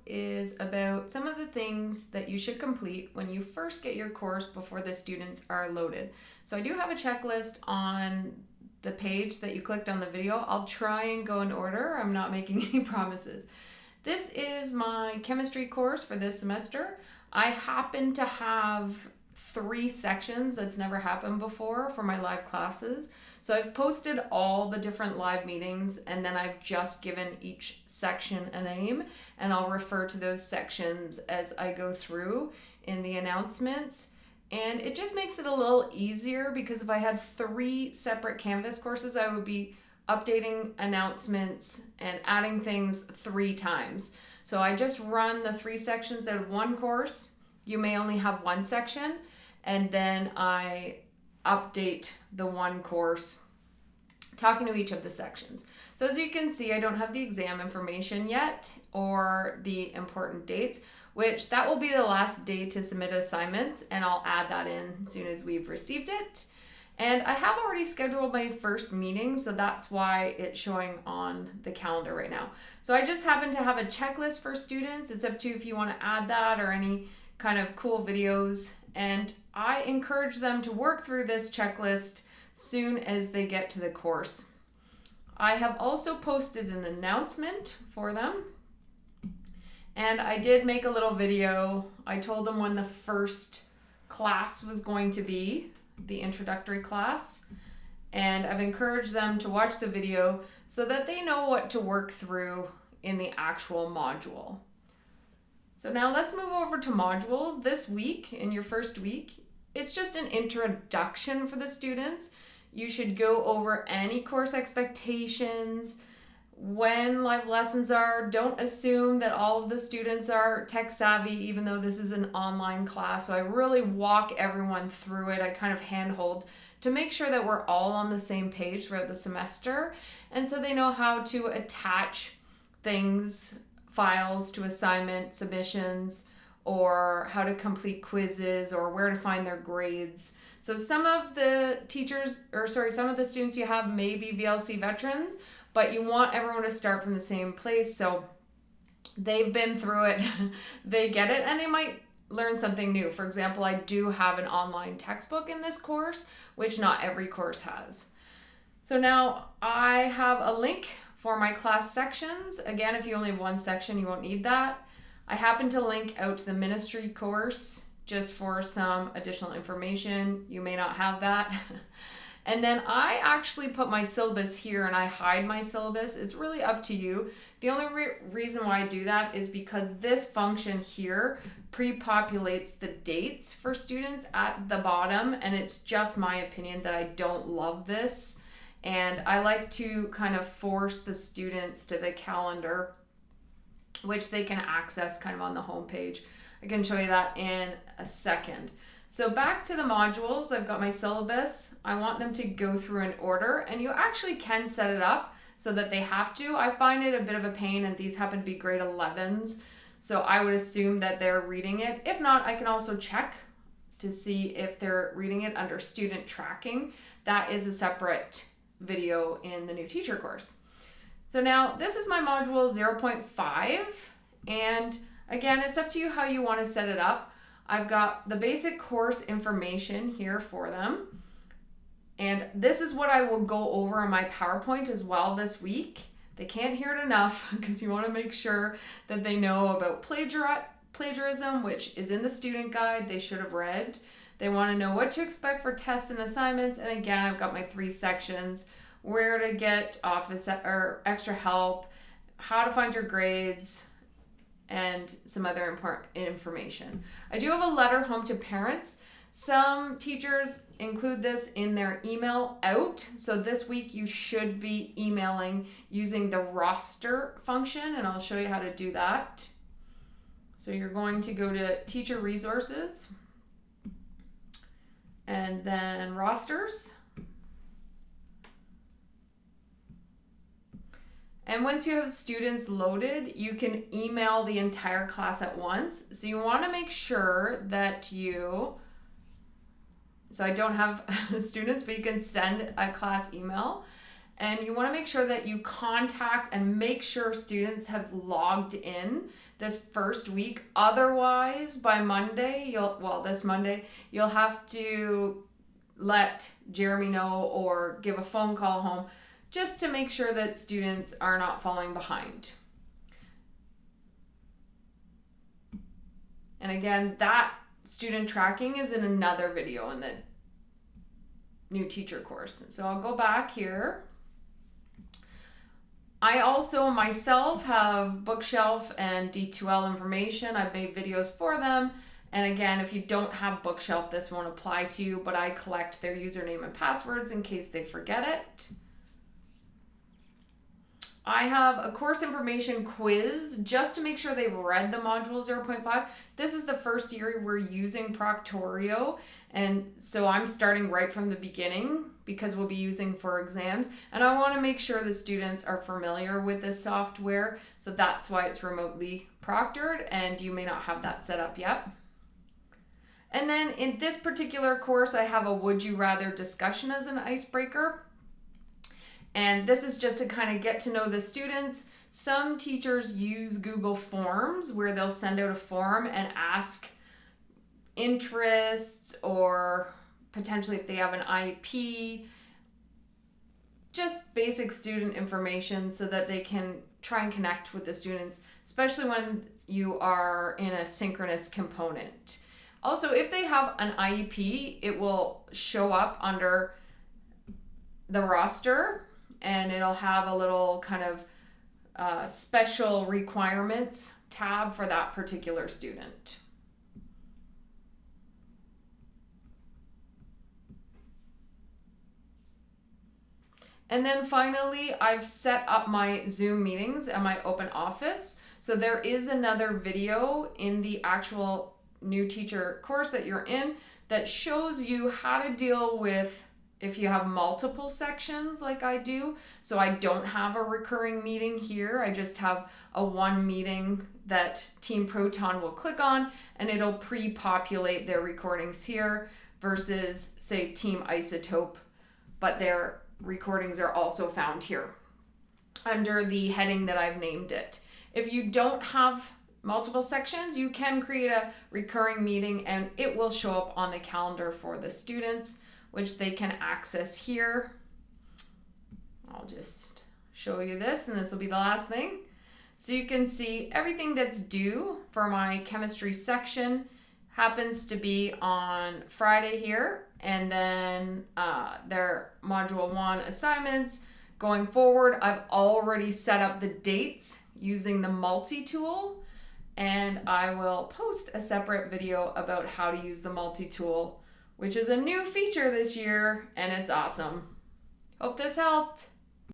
is about some of the things that you should complete when you first get your course before the students are loaded. So I do have a checklist on the page that you clicked on the video. I'll try and go in order. I'm not making any promises. This is my chemistry course for this semester. I happen to have 3 sections. That's never happened before for my live classes. So I've posted all the different live meetings, and then I've just given each section a name, and I'll refer to those sections as I go through in the announcements. And it just makes it a little easier, because if I had 3 separate Canvas courses, I would be updating announcements and adding things 3 times. So I just run the 3 sections out of one course. You may only have 1 section, and then I update the one course talking to each of the sections. So as you can see, I don't have the exam information yet or the important dates, which that will be the last day to submit assignments, and I'll add that in as soon as we've received it. And I have already scheduled my first meeting, so that's why it's showing on the calendar right now. So I just happen to have a checklist for students. It's up to you if you want to add that or any kind of cool videos. And I encourage them to work through this checklist soon as they get to the course. I have also posted an announcement for them. And I did make a little video. I told them when the first class was going to be, the introductory class. And I've encouraged them to watch the video so that they know what to work through in the actual module. So now let's move over to modules. This week, in your first week, it's just an introduction for the students. You should go over any course expectations, when live lessons are. Don't assume that all of the students are tech savvy, even though this is an online class. So I really walk everyone through it. I kind of handhold to make sure that we're all on the same page throughout the semester. And so they know how to attach things, files to assignment submissions, or how to complete quizzes, or where to find their grades. So some of the some of the students you have may be VLC veterans, but you want everyone to start from the same place. So they've been through it, they get it, and they might learn something new. For example, I do have an online textbook in this course, which not every course has. So now I have a link for my class sections. Again, if you only have 1 section, you won't need that. I happen to link out to the ministry course just for some additional information. You may not have that. And then I actually put my syllabus here, and I hide my syllabus. It's really up to you. The only reason why I do that is because this function here pre-populates the dates for students at the bottom, and it's just my opinion that I don't love this. And I like to kind of force the students to the calendar, which they can access kind of on the home page. I can show you that in a second. So back to the modules, I've got my syllabus. I want them to go through in order, and you actually can set it up so that they have to. I find it a bit of a pain, and these happen to be grade 11s, so I would assume that they're reading it. If not, I can also check to see if they're reading it under student tracking. That is a separate video in the new teacher course. So now this is my module 0.5, and again, it's up to you how you want to set it up. I've got the basic course information here for them, and this is what I will go over in my PowerPoint as well this week. They can't hear it enough because you want to make sure that they know about plagiarism, which is in the student guide they should have read. They want to know what to expect for tests and assignments. And again, I've got my 3 sections: where to get office or extra help, how to find your grades, and some other important information. I do have a letter home to parents. Some teachers include this in their email out. So this week you should be emailing using the roster function, and I'll show you how to do that. So you're going to go to Teacher Resources and then Rosters. And once you have students loaded, you can email the entire class at once. So you want to make sure that so I don't have students, but you can send a class email. And you want to make sure that you contact and make sure students have logged in this first week. Otherwise, by Monday, this Monday, you'll have to let Jeremy know or give a phone call home just to make sure that students are not falling behind. And again, that student tracking is in another video in the new teacher course. So I'll go back here. I also myself have Bookshelf and D2L information. I've made videos for them. And again, if you don't have Bookshelf, this won't apply to you, but I collect their username and passwords in case they forget it. I have a course information quiz just to make sure they've read the module 0.5. This is the first year we're using Proctorio, and so I'm starting right from the beginning because we'll be using for exams, and I want to make sure the students are familiar with this software, so that's why it's remotely proctored, and you may not have that set up yet. And then in this particular course, I have a would you rather discussion as an icebreaker. And this is just to kind of get to know the students. Some teachers use Google Forms where they'll send out a form and ask interests or potentially if they have an IEP, just basic student information so that they can try and connect with the students, especially when you are in a synchronous component. Also, if they have an IEP, it will show up under the roster and it'll have a little kind of special requirements tab for that particular student. And then finally, I've set up my Zoom meetings and my open office. So there is another video in the actual new teacher course that you're in that shows you how to deal with if you have multiple sections like I do. So I don't have a recurring meeting here. I just have a one meeting that Team Proton will click on and it'll pre-populate their recordings here versus say Team Isotope, but their recordings are also found here under the heading that I've named it. If you don't have multiple sections, you can create a recurring meeting and it will show up on the calendar for the students, which they can access here. I'll just show you this and this will be the last thing. So you can see everything that's due for my chemistry section happens to be on Friday here, and then their module 1 assignments. Going forward, I've already set up the dates using the multi-tool, and I will post a separate video about how to use the multi-tool, which is a new feature this year, and it's awesome. Hope this helped.